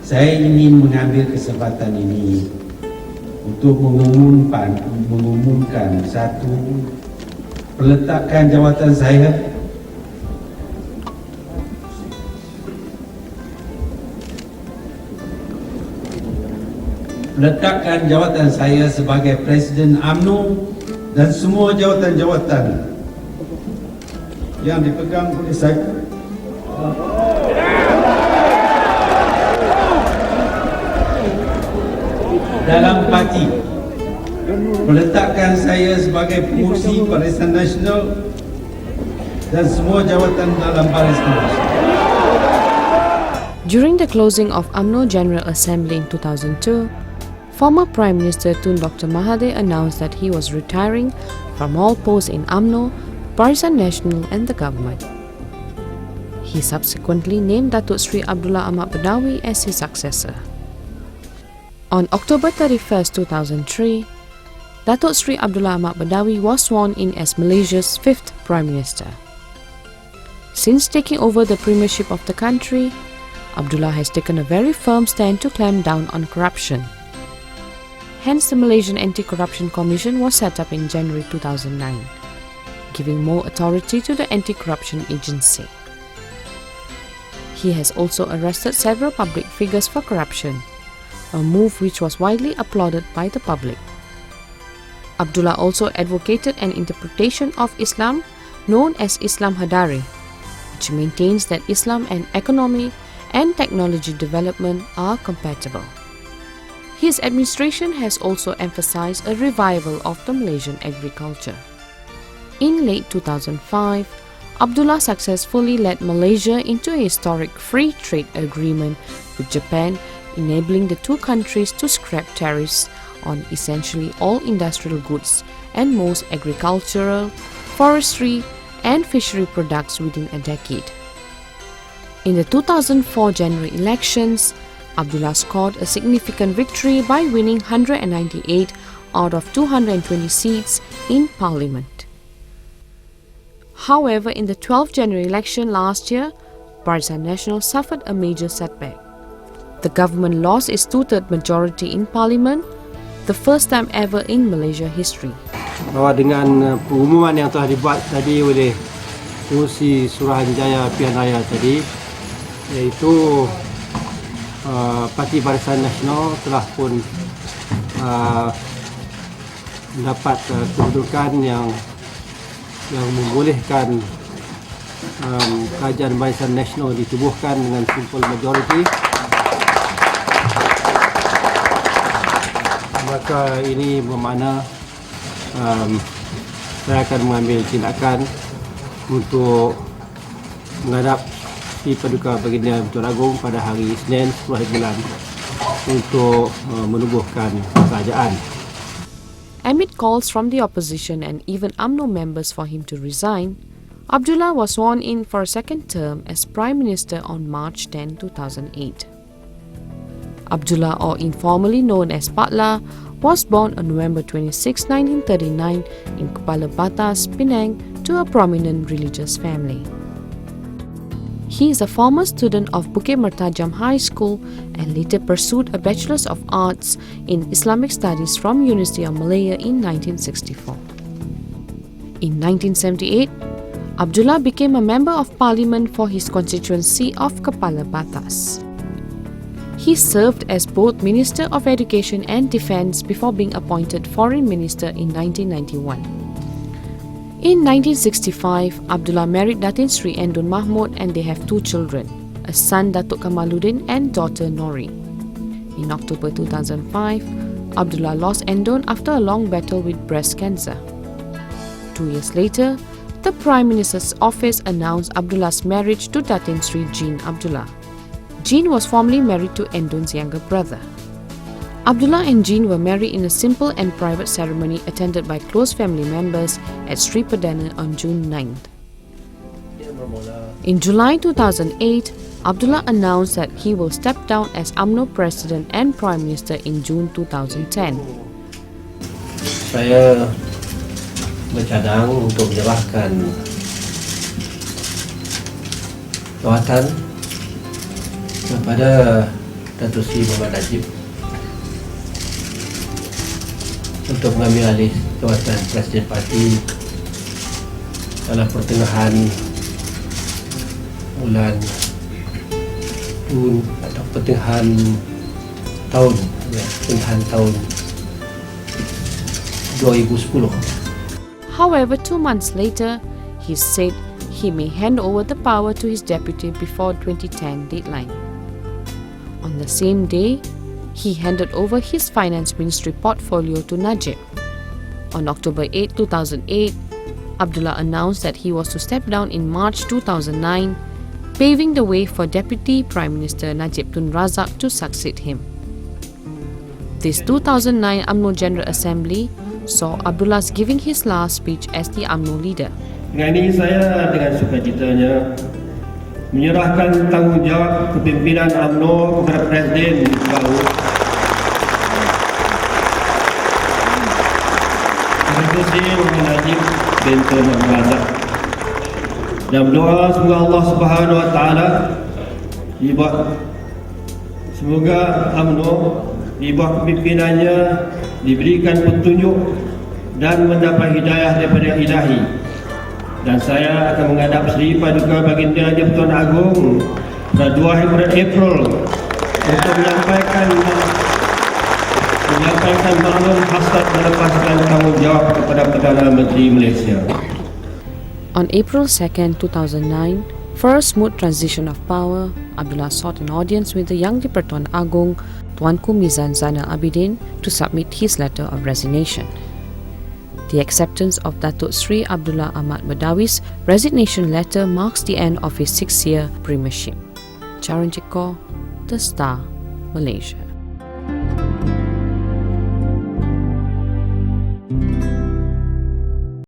Saya ingin mengambil kesempatan ini untuk mengumumkan satu peletakan jawatan saya sebagai Presiden UMNO dan semua jawatan-jawatan yang dipegang oleh saya dalam parti, meletakkan saya sebagai pengurusi Barisan Nasional dan semua jawatan dalam Barisan Nasional. During the closing of UMNO General Assembly in 2002, former Prime Minister Tun Dr. Mahathir announced that he was retiring from all posts in UMNO, Barisan Nasional and the government. He subsequently named Datuk Seri Abdullah Ahmad Badawis as his successor. On October 31, 2003, Datuk Seri Abdullah Ahmad Badawis was sworn in as Malaysia's 5th Prime Minister. Since taking over the premiership of the country, Abdullah has taken a very firm stand to clamp down on corruption. Hence, the Malaysian Anti-Corruption Commission was set up in January 2009, giving more authority to the anti-corruption agency. He has also arrested several public figures for corruption, a move which was widely applauded by the public. Abdullah also advocated an interpretation of Islam known as Islam Hadari, which maintains that Islam and economy and technology development are compatible. His administration has also emphasized a revival of the Malaysian agriculture. In late 2005, Abdullah successfully led Malaysia into a historic free trade agreement with Japan, enabling the two countries to scrap tariffs on essentially all industrial goods and most agricultural, forestry, and fishery products within a decade. In the 2004 general elections, Abdullah scored a significant victory by winning 198 out of 220 seats in Parliament. However, in the 12th general election last year, Barisan Nasional suffered a major setback. The government lost its two-third majority in Parliament, the first time ever in Malaysia history. Bahawa dengan pengumuman yang telah dibuat tadi oleh pengurusi Suruhanjaya Pilihan Raya tadi, iaitu Parti Barisan Nasional telah pun mendapat kedudukan yang membolehkan kerajaan Barisan Nasional ditubuhkan dengan simple majority. Maka ini bermakna saya akan mengambil tindakan untuk menghadap si Paduka Baginda Tuan Agong pada hari Isnin 10 bulan untuk menubuhkan kerajaan. Amid calls from the opposition and even UMNO members for him to resign, Abdullah was sworn in for a second term as Prime Minister on March 10, 2008. Abdullah, or informally known as Pak Lah, was born on November 26, 1939 in Kepala Batas, Penang, to a prominent religious family. He is a former student of Bukit Mertajam High School and later pursued a Bachelor's of Arts in Islamic Studies from University of Malaya in 1964. In 1978, Abdullah became a Member of Parliament for his constituency of Kepala Batas. He served as both Minister of Education and Defence before being appointed Foreign Minister in 1991. In 1965, Abdullah married Datin Sri Endun Mahmud and they have two children, a son Datuk Kamaluddin and daughter Nori. In October 2005, Abdullah lost Endun after a long battle with breast cancer. 2 years later, the Prime Minister's office announced Abdullah's marriage to Datin Sri Jean Abdullah. Jean was formerly married to Endun's younger brother. Abdullah and Jean were married in a simple and private ceremony attended by close family members at Sri Perdana on June 9th. In July 2008, Abdullah announced that he will step down as UMNO President and Prime Minister in June 2010. Saya bercadang untuk menyerahkan jawatan kepada Datuk Seri Muhammad Najib untuk mengambil alih jawatan Presiden Parti dalam pertengahan bulan Jun atau pertengahan tahun 2010. However, 2 months later, he said he may hand over the power to his deputy before 2010 deadline. On the same day, he handed over his finance ministry portfolio to Najib. On October 8, 2008, Abdullah announced that he was to step down in March 2009, paving the way for Deputy Prime Minister Najib Tun Razak to succeed him. This 2009 UMNO General Assembly saw Abdullah giving his last speech as the UMNO leader. Dengan ini saya dengan sukacitanya menyerahkan tanggungjawab kepimpinan UMNO kepada Presiden baru Datuk Seri Muhammad Najib bin Tun Razak, dan berdoa semoga Allah Subhanahu Wa Taala semoga UMNO di bawah kepimpinannya diberikan petunjuk dan mendapat hidayah daripada Ilahi, dan saya akan menghadap Seri Paduka Baginda Tuan Agong pada 2 April untuk menyampaikan maklum hasrat melepaskan tanggungjawab kepada Perdana Menteri Malaysia. On April 2, 2009, for a smooth transition of power, Abdullah sought an audience with the Yang di-Pertuan Agong Tuanku Mizan Zainal Abidin to submit his letter of resignation. The acceptance of Datuk Seri Abdullah Ahmad Badawis' resignation letter marks the end of his 6-year premiership. Charan Jiko, The Star, Malaysia.